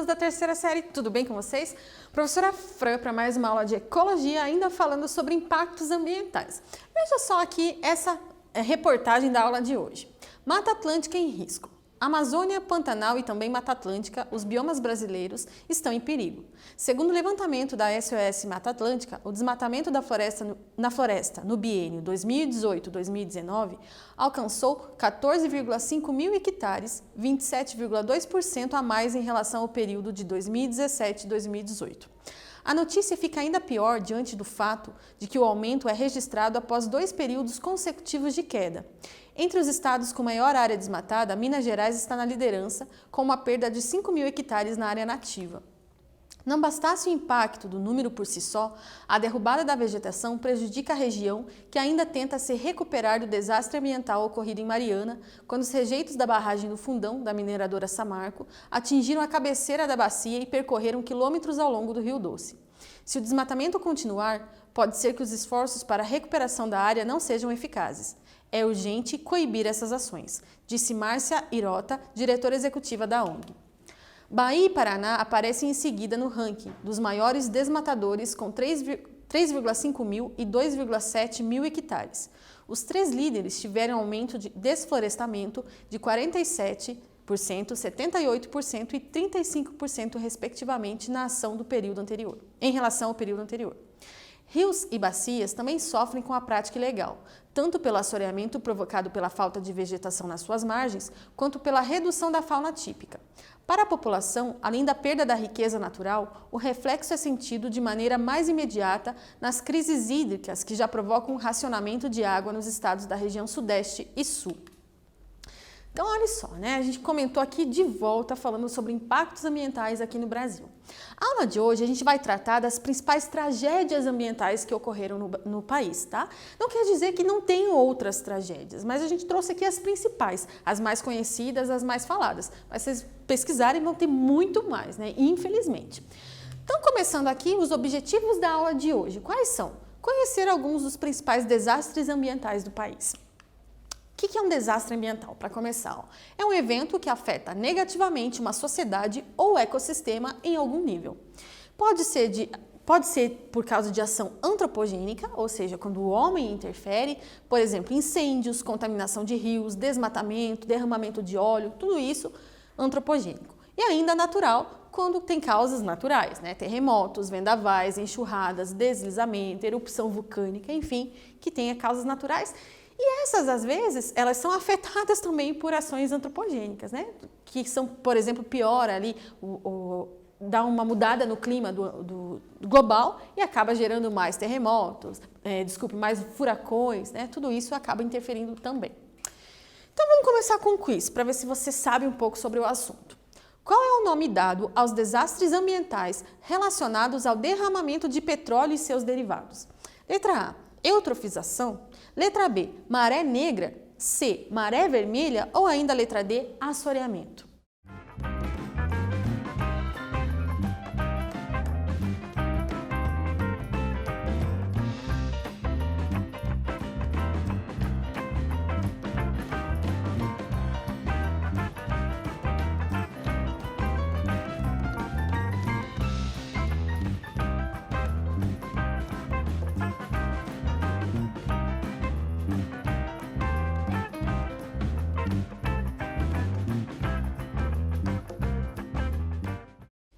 da terceira série, tudo bem com vocês? Professora Fran para mais uma aula de ecologia, ainda falando sobre impactos ambientais. Veja só aqui essa reportagem da aula de hoje. Mata Atlântica em risco. Amazônia, Pantanal e também Mata Atlântica, os biomas brasileiros estão em perigo. Segundo o levantamento da SOS Mata Atlântica, o desmatamento na floresta no biênio 2018-2019 alcançou 14,5 mil hectares, 27,2% a mais em relação ao período de 2017-2018. A notícia fica ainda pior diante do fato de que o aumento é registrado após 2 períodos consecutivos de queda. Entre os estados com maior área desmatada, Minas Gerais está na liderança, com uma perda de 5 mil hectares na área nativa. Não bastasse o impacto do número por si só, a derrubada da vegetação prejudica a região que ainda tenta se recuperar do desastre ambiental ocorrido em Mariana, quando os rejeitos da barragem do Fundão, da mineradora Samarco, atingiram a cabeceira da bacia e percorreram quilômetros ao longo do Rio Doce. Se o desmatamento continuar, pode ser que os esforços para a recuperação da área não sejam eficazes. É urgente coibir essas ações, disse Márcia Irota, diretora executiva da ONG. Bahia e Paraná aparecem em seguida no ranking dos maiores desmatadores com 3,5 mil e 2,7 mil hectares. Os 3 líderes tiveram aumento de desflorestamento de 47%, 78% e 35% respectivamente na ação do período anterior, em relação ao período anterior. Rios e bacias também sofrem com a prática ilegal, tanto pelo assoreamento provocado pela falta de vegetação nas suas margens, quanto pela redução da fauna típica. Para a população, além da perda da riqueza natural, o reflexo é sentido de maneira mais imediata nas crises hídricas que já provocam um racionamento de água nos estados da região Sudeste e Sul. Então, olha só, né? A gente comentou aqui de volta falando sobre impactos ambientais aqui no Brasil. A aula de hoje a gente vai tratar das principais tragédias ambientais que ocorreram no país, tá? Não quer dizer que não tem outras tragédias, mas a gente trouxe aqui as principais, as mais conhecidas, as mais faladas. Mas vocês pesquisarem vão ter muito mais, né? Infelizmente. Então, começando aqui, os objetivos da aula de hoje. Quais são? Conhecer alguns dos principais desastres ambientais do país. O que é um desastre ambiental, para começar? É um evento que afeta negativamente uma sociedade ou ecossistema em algum nível. Pode ser por causa de ação antropogênica, ou seja, quando o homem interfere, por exemplo, incêndios, contaminação de rios, desmatamento, derramamento de óleo, tudo isso antropogênico. E ainda natural, quando tem causas naturais, né? Terremotos, vendavais, enxurradas, deslizamento, erupção vulcânica, enfim, que tenha causas naturais. E essas, às vezes, elas são afetadas também por ações antropogênicas, né? Que são, por exemplo, pior ali, dá uma mudada no clima do global e acaba gerando mais terremotos, mais furacões, né? Tudo isso acaba interferindo também. Então vamos começar com um quiz, para ver se você sabe um pouco sobre o assunto. Qual é o nome dado aos desastres ambientais relacionados ao derramamento de petróleo e seus derivados? Letra A, eutrofização. Letra B, maré negra. C, maré vermelha. Ou ainda letra D, assoreamento.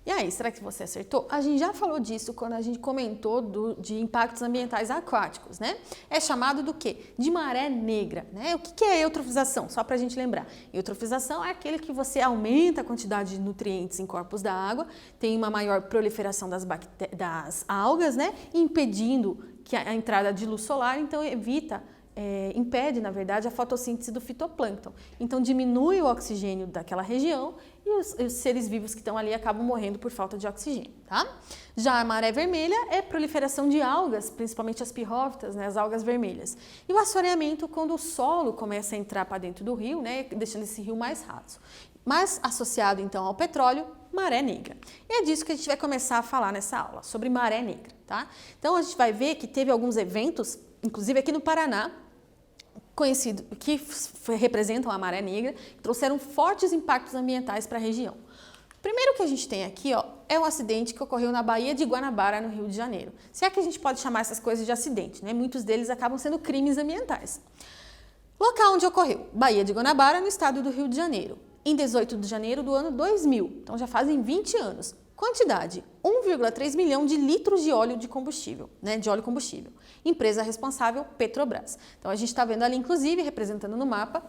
E aí, será que você acertou? A gente já falou disso quando a gente comentou de impactos ambientais aquáticos, né? É chamado do quê? De maré negra, né? O que é eutrofização? Só para a gente lembrar. Eutrofização é aquele que você aumenta a quantidade de nutrientes em corpos da água, tem uma maior proliferação das algas, né? Impedindo que a entrada de luz solar, então impede, na verdade, a fotossíntese do fitoplâncton. Então, diminui o oxigênio daquela região e os seres vivos que estão ali acabam morrendo por falta de oxigênio, tá? Já a maré vermelha é proliferação de algas, principalmente as pirrófitas, né, as algas vermelhas. E o assoreamento, quando o solo começa a entrar para dentro do rio, né, deixando esse rio mais raso. Mas associado, então, ao petróleo, maré negra. E é disso que a gente vai começar a falar nessa aula, sobre maré negra, tá? Então, a gente vai ver que teve alguns eventos, inclusive aqui no Paraná, que representam a maré negra, que trouxeram fortes impactos ambientais para a região. Primeiro que a gente tem aqui, ó, é um acidente que ocorreu na Baía de Guanabara, no Rio de Janeiro. Se é que a gente pode chamar essas coisas de acidente, né? Muitos deles acabam sendo crimes ambientais. Local onde ocorreu, Baía de Guanabara, no estado do Rio de Janeiro, em 18 de janeiro do ano 2000, então já fazem 20 anos. Quantidade, 1,3 milhão de litros de óleo de combustível, né, de óleo combustível. Empresa responsável, Petrobras. Então a gente está vendo ali, inclusive, representando no mapa,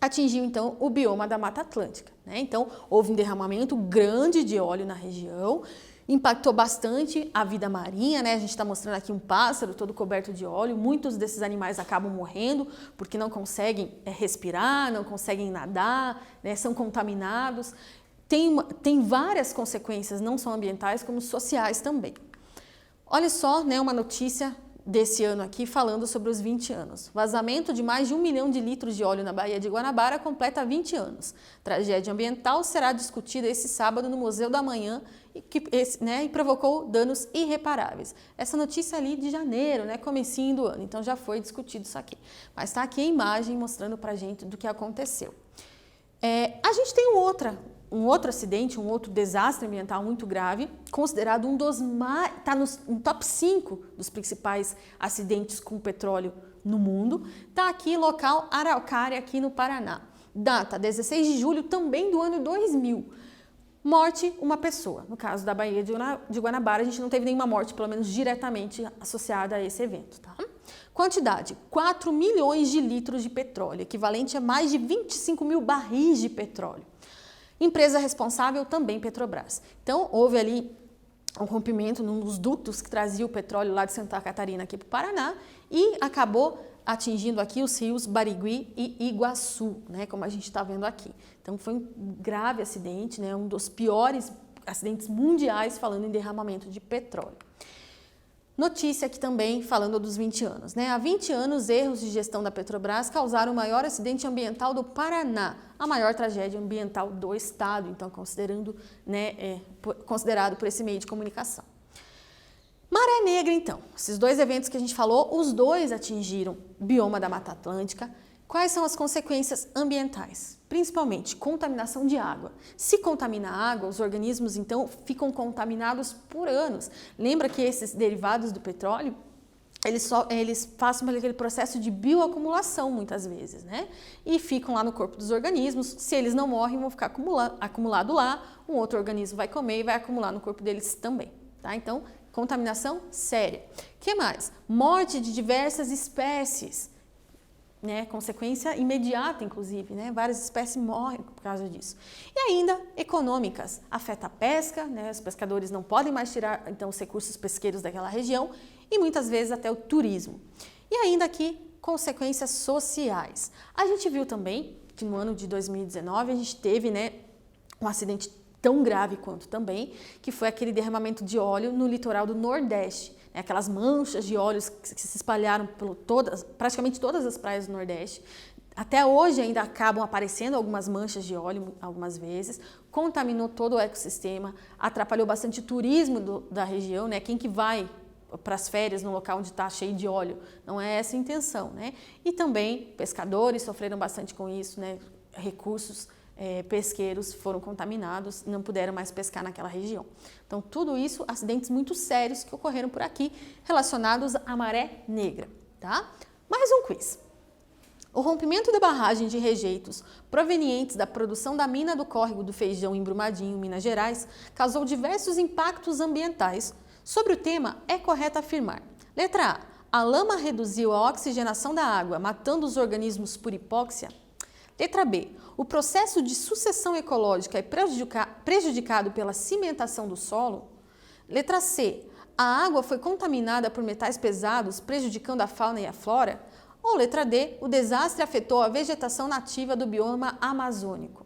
atingiu então o bioma da Mata Atlântica, né? Então houve um derramamento grande de óleo na região, impactou bastante a vida marinha, né? A gente está mostrando aqui um pássaro todo coberto de óleo. Muitos desses animais acabam morrendo porque não conseguem respirar, não conseguem nadar, né? São contaminados. Tem várias consequências, não só ambientais, como sociais também. Olha só, né, uma notícia desse ano aqui falando sobre os 20 anos. Vazamento de mais de 1 milhão de litros de óleo na Baía de Guanabara completa 20 anos. Tragédia ambiental será discutida esse sábado no Museu da Manhã e provocou danos irreparáveis. Essa notícia ali de janeiro, né, comecinho do ano, então já foi discutido isso aqui. Mas está aqui a imagem mostrando pra gente do que aconteceu. A gente tem um outro acidente, um outro desastre ambiental muito grave, considerado um dos mais, está no top 5 dos principais acidentes com petróleo no mundo. Está aqui, local Araucária, aqui no Paraná. Data 16 de julho também do ano 2000. Morte, uma pessoa. No caso da Baía de Guanabara, a gente não teve nenhuma morte, pelo menos diretamente associada a esse evento, tá? Quantidade, 4 milhões de litros de petróleo, equivalente a mais de 25 mil barris de petróleo. Empresa responsável, também Petrobras. Então, houve ali um rompimento num dos dutos que trazia o petróleo lá de Santa Catarina aqui para o Paraná e acabou atingindo aqui os rios Barigui e Iguaçu, né, como a gente está vendo aqui. Então, foi um grave acidente, né, um dos piores acidentes mundiais falando em derramamento de petróleo. Notícia aqui também falando dos 20 anos. Né? Há 20 anos, erros de gestão da Petrobras causaram o maior acidente ambiental do Paraná, a maior tragédia ambiental do estado, então considerado por esse meio de comunicação. Maré Negra, então. Esses dois eventos que a gente falou, os dois atingiram o bioma da Mata Atlântica. Quais são as consequências ambientais? Principalmente contaminação de água. Se contamina a água, os organismos então ficam contaminados por anos. Lembra que esses derivados do petróleo, eles passam por aquele processo de bioacumulação muitas vezes, né? E ficam lá no corpo dos organismos. Se eles não morrem, vão ficar acumulado lá, um outro organismo vai comer e vai acumular no corpo deles também, tá? Então, contaminação séria. O que mais? Morte de diversas espécies. Né, consequência imediata, inclusive, né, várias espécies morrem por causa disso. E ainda econômicas, afeta a pesca, né, os pescadores não podem mais tirar então os recursos pesqueiros daquela região e muitas vezes até o turismo. E ainda aqui, consequências sociais. A gente viu também que no ano de 2019 a gente teve, né, um acidente tão grave quanto também, que foi aquele derramamento de óleo no litoral do Nordeste. Aquelas manchas de óleos que se espalharam por praticamente todas as praias do Nordeste. Até hoje ainda acabam aparecendo algumas manchas de óleo algumas vezes, contaminou todo o ecossistema, atrapalhou bastante o turismo da região, né? Quem que vai para as férias no local onde está cheio de óleo? Não é essa a intenção, né? E também pescadores sofreram bastante com isso, né? Recursos pesqueiros foram contaminados, não puderam mais pescar naquela região. Então, tudo isso, acidentes muito sérios que ocorreram por aqui, relacionados à Maré Negra, tá? Mais um quiz. O rompimento da barragem de rejeitos provenientes da produção da mina do córrego do Feijão em Brumadinho, Minas Gerais, causou diversos impactos ambientais. Sobre o tema, é correto afirmar. Letra A. A lama reduziu a oxigenação da água, matando os organismos por hipóxia. Letra B. O processo de sucessão ecológica é prejudicado pela cimentação do solo. Letra C. A água foi contaminada por metais pesados, prejudicando a fauna e a flora. Ou letra D. O desastre afetou a vegetação nativa do bioma amazônico.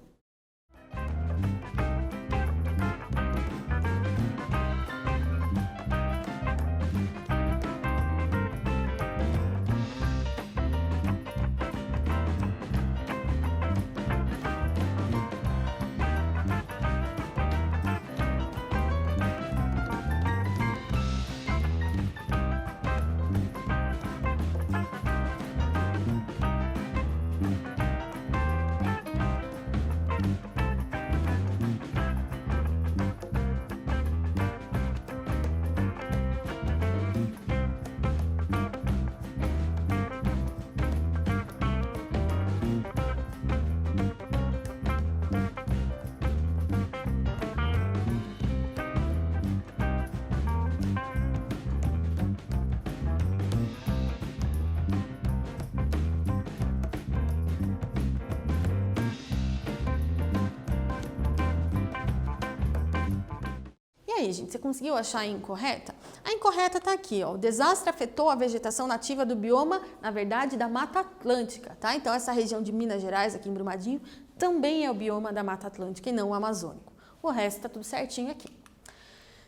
aí, gente, você conseguiu achar a incorreta? A incorreta está aqui, ó. O desastre afetou a vegetação nativa do bioma, na verdade, da Mata Atlântica, tá? Então, essa região de Minas Gerais, aqui em Brumadinho, também é o bioma da Mata Atlântica e não o amazônico. O resto está tudo certinho aqui.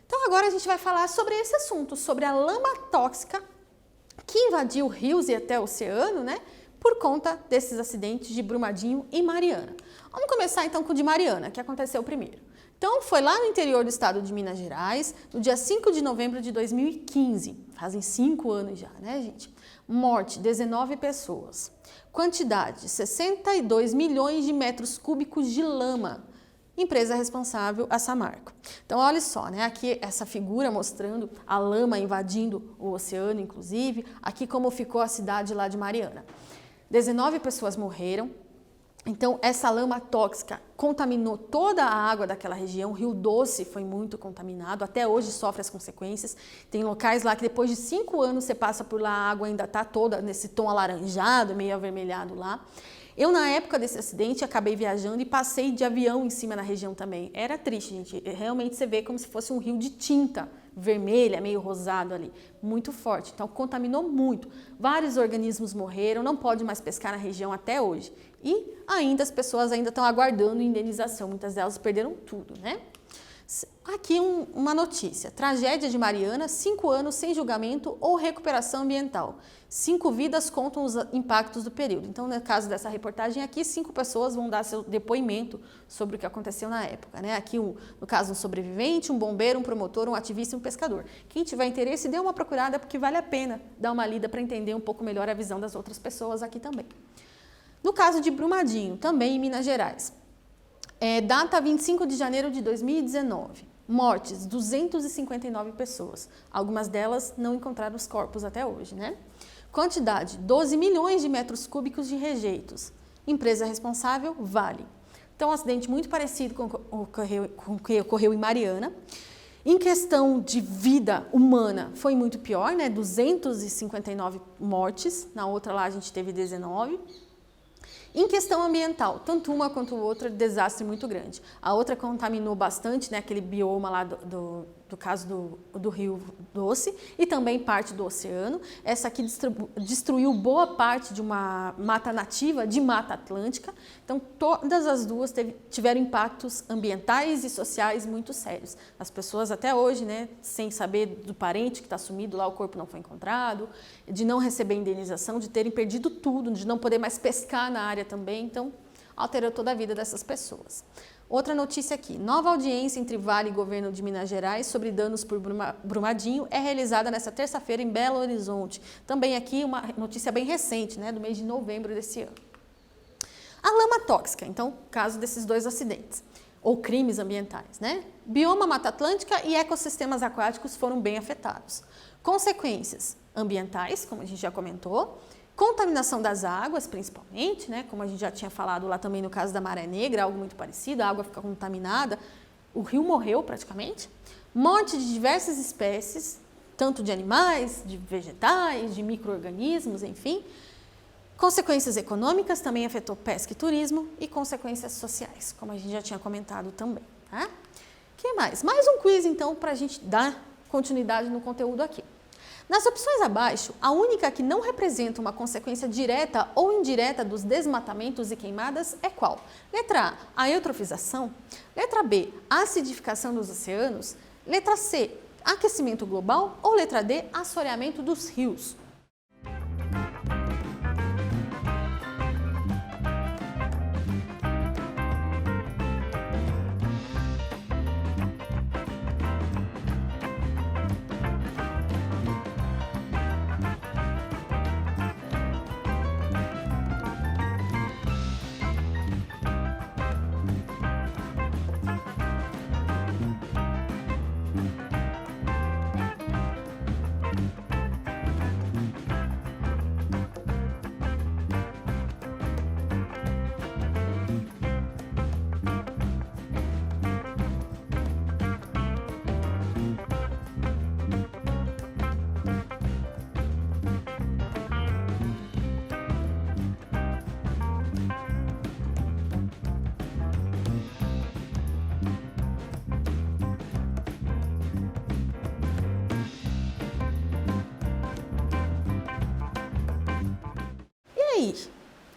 Então, agora a gente vai falar sobre esse assunto, sobre a lama tóxica que invadiu rios e até o oceano, né? Por conta desses acidentes de Brumadinho e Mariana. Vamos começar então com o de Mariana, que aconteceu primeiro. Então, foi lá no interior do estado de Minas Gerais, no dia 5 de novembro de 2015. Fazem 5 anos já, né, gente? Morte, 19 pessoas. Quantidade, 62 milhões de metros cúbicos de lama. Empresa responsável, a Samarco. Então, olha só, né? Aqui essa figura mostrando a lama invadindo o oceano, inclusive. Aqui como ficou a cidade lá de Mariana. 19 pessoas morreram. Então, essa lama tóxica contaminou toda a água daquela região. O Rio Doce foi muito contaminado, até hoje sofre as consequências. Tem locais lá que depois de 5 anos você passa por lá, a água ainda está toda nesse tom alaranjado, meio avermelhado lá. Eu, na época desse acidente, acabei viajando e passei de avião em cima na região também. Era triste, gente. Realmente você vê como se fosse um rio de tinta vermelha, meio rosado ali. Muito forte. Então, contaminou muito. Vários organismos morreram, não pode mais pescar na região até hoje. E ainda as pessoas ainda estão aguardando indenização. Muitas delas perderam tudo, né? Aqui uma notícia. Tragédia de Mariana, 5 anos sem julgamento ou recuperação ambiental. 5 vidas contam os impactos do período. Então, no caso dessa reportagem aqui, 5 pessoas vão dar seu depoimento sobre o que aconteceu na época, né? Aqui, no caso, um sobrevivente, um bombeiro, um promotor, um ativista e um pescador. Quem tiver interesse, dê uma procurada, porque vale a pena dar uma lida para entender um pouco melhor a visão das outras pessoas aqui também. No caso de Brumadinho, também em Minas Gerais. Data 25 de janeiro de 2019. Mortes, 259 pessoas. Algumas delas não encontraram os corpos até hoje, né? Quantidade, 12 milhões de metros cúbicos de rejeitos. Empresa responsável, Vale. Então, um acidente muito parecido com o que ocorreu em Mariana. Em questão de vida humana, foi muito pior, né? 259 mortes. Na outra lá a gente teve 19. Em questão ambiental, tanto uma quanto outra, desastre muito grande. A outra contaminou bastante, né, aquele bioma lá do caso do Rio Doce e também parte do oceano. Essa aqui destruiu boa parte de uma mata nativa de Mata Atlântica. Então, todas as duas tiveram impactos ambientais e sociais muito sérios. As pessoas até hoje, né, sem saber do parente que está sumido lá, o corpo não foi encontrado, de não receber indenização, de terem perdido tudo, de não poder mais pescar na área também. Então, alterou toda a vida dessas pessoas. Outra notícia aqui, nova audiência entre Vale e governo de Minas Gerais sobre danos por Brumadinho é realizada nesta terça-feira em Belo Horizonte. Também aqui uma notícia bem recente, né, do mês de novembro desse ano. A lama tóxica, então, caso desses 2 acidentes, ou crimes ambientais, né? Bioma Mata Atlântica e ecossistemas aquáticos foram bem afetados. Consequências ambientais, como a gente já comentou, contaminação das águas, principalmente, né? Como a gente já tinha falado lá também no caso da Maré Negra, algo muito parecido, a água fica contaminada, o rio morreu praticamente. Morte de diversas espécies, tanto de animais, de vegetais, de micro-organismos, enfim. Consequências econômicas, também afetou pesca e turismo, e consequências sociais, como a gente já tinha comentado também. Tá? O que mais? Mais um quiz, então, para a gente dar continuidade no conteúdo aqui. Nas opções abaixo, a única que não representa uma consequência direta ou indireta dos desmatamentos e queimadas é qual? Letra A, a eutrofização. Letra B, a acidificação dos oceanos. Letra C, aquecimento global. Ou letra D, assoreamento dos rios.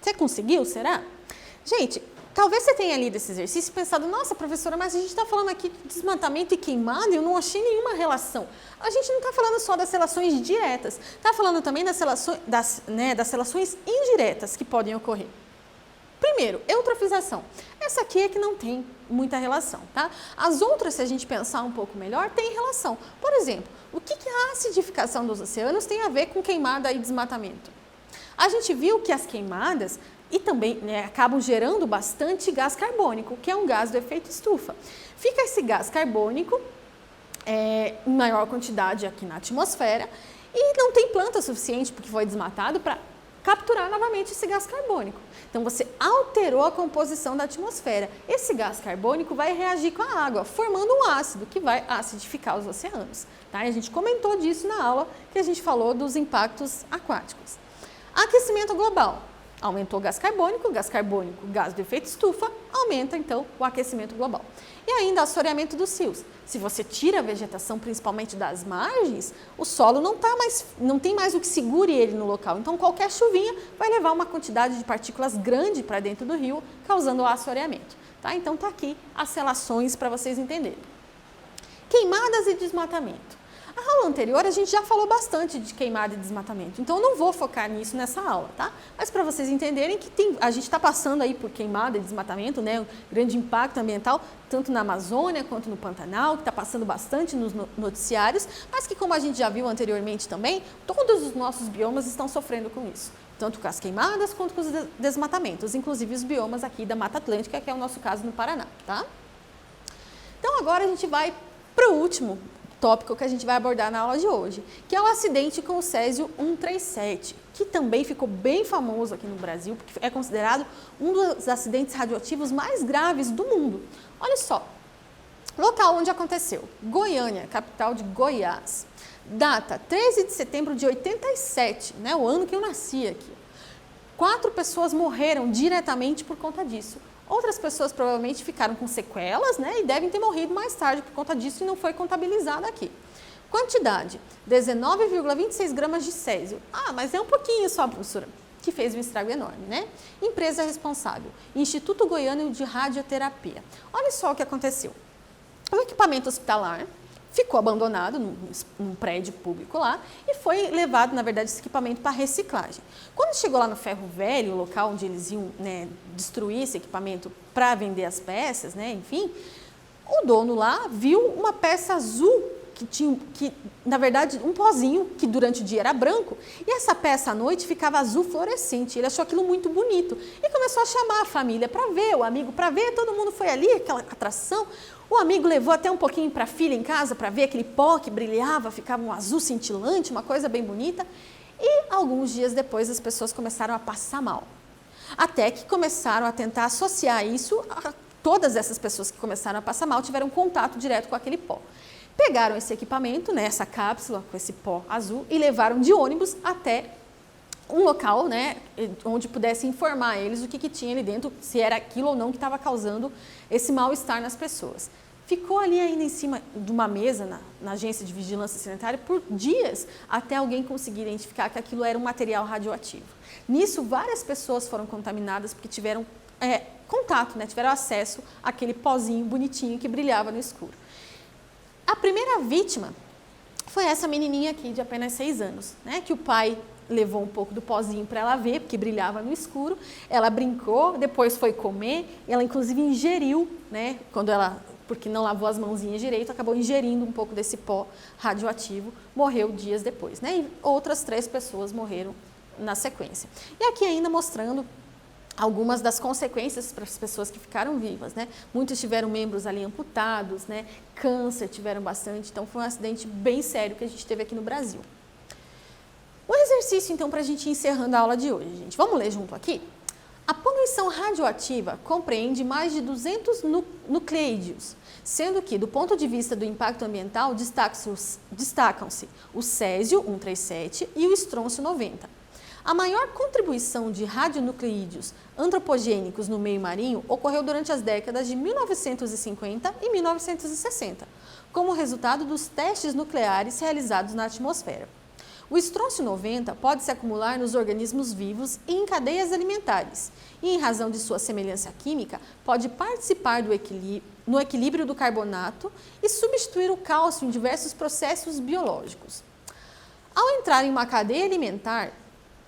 Você conseguiu, será? Gente, talvez você tenha lido esse exercício e pensado, nossa, professora, mas a gente está falando aqui de desmatamento e queimada e eu não achei nenhuma relação. A gente não está falando só das relações diretas, está falando também das relações indiretas que podem ocorrer. Primeiro, eutrofização. Essa aqui é que não tem muita relação, tá? As outras, se a gente pensar um pouco melhor, tem relação. Por exemplo, o que a acidificação dos oceanos tem a ver com queimada e desmatamento? A gente viu que as queimadas e também acabam gerando bastante gás carbônico, que é um gás do efeito estufa. Fica esse gás carbônico em maior quantidade aqui na atmosfera e não tem planta suficiente, porque foi desmatado, para capturar novamente esse gás carbônico. Então, você alterou a composição da atmosfera. Esse gás carbônico vai reagir com a água, formando um ácido que vai acidificar os oceanos. Tá? E a gente comentou disso na aula que a gente falou dos impactos aquáticos. Aquecimento global. Aumentou o gás carbônico, gás do efeito estufa, aumenta então o aquecimento global. E ainda assoreamento dos rios. Se você tira a vegetação, principalmente das margens, o solo não tem mais o que segure ele no local. Então qualquer chuvinha vai levar uma quantidade de partículas grande para dentro do rio, causando o assoreamento. Tá? Então tá aqui as relações para vocês entenderem. Queimadas e desmatamento. A aula anterior a gente já falou bastante de queimada e desmatamento, então eu não vou focar nisso nessa aula, tá? Mas para vocês entenderem que a gente está passando aí por queimada e desmatamento, né? Um grande impacto ambiental, tanto na Amazônia quanto no Pantanal, que está passando bastante nos noticiários, mas que como a gente já viu anteriormente também, todos os nossos biomas estão sofrendo com isso. Tanto com as queimadas quanto com os desmatamentos, inclusive os biomas aqui da Mata Atlântica, que é o nosso caso no Paraná, tá? Então agora a gente vai para o último tópico que a gente vai abordar na aula de hoje, que é o acidente com o Césio 137, que também ficou bem famoso aqui no Brasil, porque é considerado um dos acidentes radioativos mais graves do mundo. Olha só, local onde aconteceu, Goiânia, capital de Goiás, data 13 de setembro de 87, né, o ano que eu nasci aqui. 4 pessoas morreram diretamente por conta disso. Outras pessoas provavelmente ficaram com sequelas, né, e devem ter morrido mais tarde por conta disso e não foi contabilizado aqui. Quantidade, 19,26 gramas de césio. Ah, mas é um pouquinho só, professora, que fez um estrago enorme, né? Empresa responsável, Instituto Goiano de Radioterapia. Olha só o que aconteceu. O equipamento hospitalar ficou abandonado num prédio público lá e foi levado, na verdade, esse equipamento para reciclagem. Quando chegou lá no Ferro Velho, o local onde eles iam, né, destruir esse equipamento para vender as peças, né, enfim, o dono lá viu uma peça azul que na verdade, um pozinho que durante o dia era branco e essa peça à noite ficava azul fluorescente. Ele achou aquilo muito bonito e começou a chamar a família para ver, o amigo para ver, todo mundo foi ali, aquela atração. O amigo levou até um pouquinho para a filha em casa para ver aquele pó que brilhava, ficava um azul cintilante, uma coisa bem bonita. E alguns dias depois as pessoas começaram a passar mal. Até que começaram a tentar associar isso a todas essas pessoas que começaram a passar mal tiveram contato direto com aquele pó. Pegaram esse equipamento, né, essa cápsula com esse pó azul e levaram de ônibus até um local, né, onde pudesse informar eles o que tinha ali dentro, se era aquilo ou não que estava causando esse mal-estar nas pessoas. Ficou ali ainda em cima de uma mesa na agência de vigilância sanitária por dias até alguém conseguir identificar que aquilo era um material radioativo. Nisso, várias pessoas foram contaminadas porque tiveram contato, né, tiveram acesso àquele pozinho bonitinho que brilhava no escuro. A primeira vítima foi essa menininha aqui de apenas 6 anos, né, que o pai levou um pouco do pozinho para ela ver, porque brilhava no escuro. Ela brincou, depois foi comer, e ela inclusive ingeriu, né, porque não lavou as mãozinhas direito, acabou ingerindo um pouco desse pó radioativo, morreu dias depois, né, e outras 3 pessoas morreram na sequência. E aqui ainda mostrando algumas das consequências para as pessoas que ficaram vivas, né? Muitos tiveram membros ali amputados, né? Câncer tiveram bastante, então foi um acidente bem sério que a gente teve aqui no Brasil. O exercício, então, para a gente ir encerrando a aula de hoje, gente. Vamos ler junto aqui? A poluição radioativa compreende mais de 200 nucleídeos, sendo que, do ponto de vista do impacto ambiental, destacam-se o césio 137 e o estrôncio 90. A maior contribuição de radionucleídeos antropogênicos no meio marinho ocorreu durante as décadas de 1950 e 1960, como resultado dos testes nucleares realizados na atmosfera. O estrôncio 90 pode se acumular nos organismos vivos e em cadeias alimentares, e em razão de sua semelhança química, pode participar no equilíbrio do carbonato e substituir o cálcio em diversos processos biológicos. Ao entrar em uma cadeia alimentar,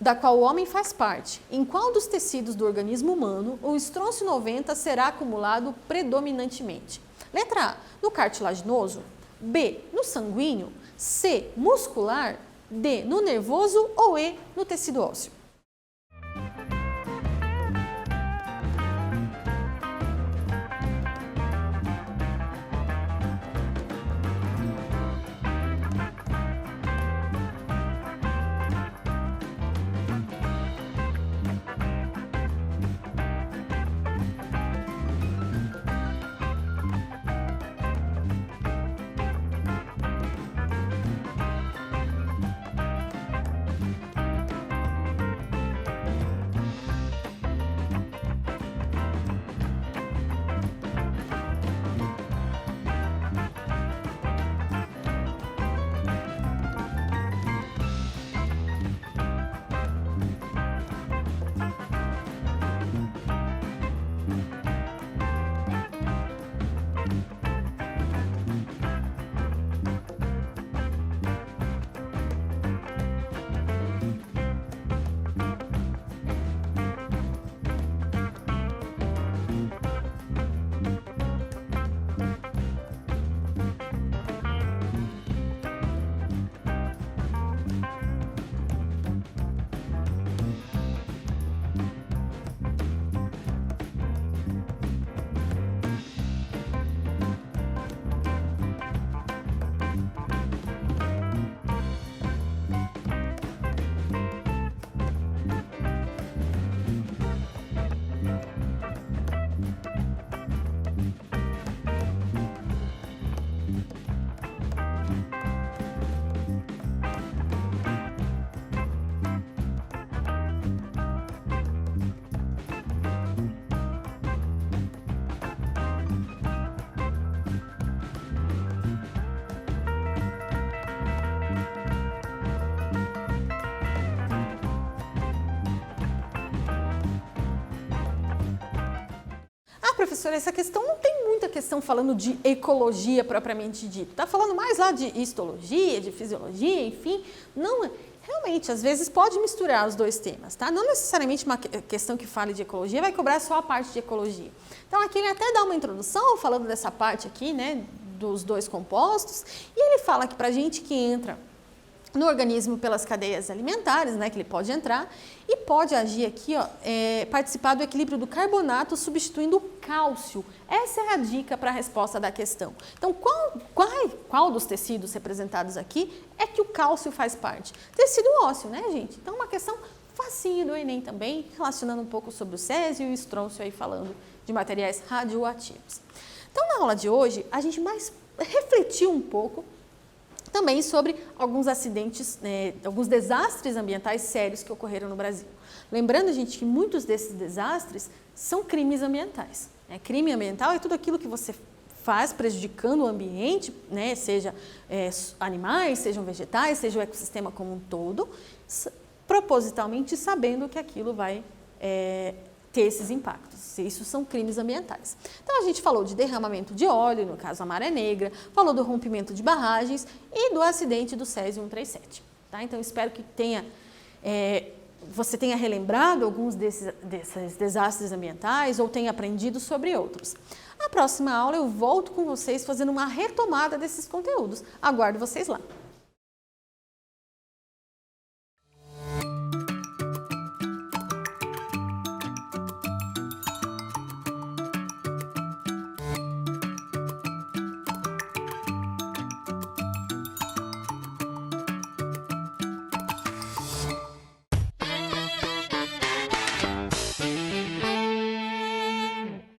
da qual o homem faz parte, em qual dos tecidos do organismo humano o estrôncio 90 será acumulado predominantemente? Letra A, no cartilaginoso, B, no sanguíneo, C, muscular, D, no nervoso ou E, no tecido ósseo? Professora, essa questão não tem muita questão falando de ecologia propriamente dito. Está falando mais lá de histologia, de fisiologia, enfim. Não, realmente, às vezes pode misturar os dois temas, tá? Não necessariamente uma questão que fale de ecologia vai cobrar só a parte de ecologia. Então, aqui ele até dá uma introdução falando dessa parte aqui, né, dos dois compostos, e ele fala que para a gente que entra no organismo pelas cadeias alimentares, né, que ele pode entrar e pode agir aqui, ó, participar do equilíbrio do carbonato substituindo o cálcio. Essa é a dica para a resposta da questão. Então, qual dos tecidos representados aqui é que o cálcio faz parte? Tecido ósseo, né, gente? Então, uma questão facinha do Enem também, relacionando um pouco sobre o césio e o estrôncio aí falando de materiais radioativos. Então, na aula de hoje, a gente mais refletiu um pouco também sobre alguns acidentes, alguns desastres ambientais sérios que ocorreram no Brasil. Lembrando, gente, que muitos desses desastres são crimes ambientais. Crime ambiental é tudo aquilo que você faz prejudicando o ambiente, né, seja animais, sejam vegetais, seja o ecossistema como um todo, propositalmente sabendo que aquilo vai ter esses impactos. Isso são crimes ambientais. Então, a gente falou de derramamento de óleo, no caso a Maré Negra, falou do rompimento de barragens e do acidente do Césio 137. Tá? Então, espero que você tenha relembrado alguns desses desastres ambientais ou tenha aprendido sobre outros. Na próxima aula, eu volto com vocês fazendo uma retomada desses conteúdos. Aguardo vocês lá.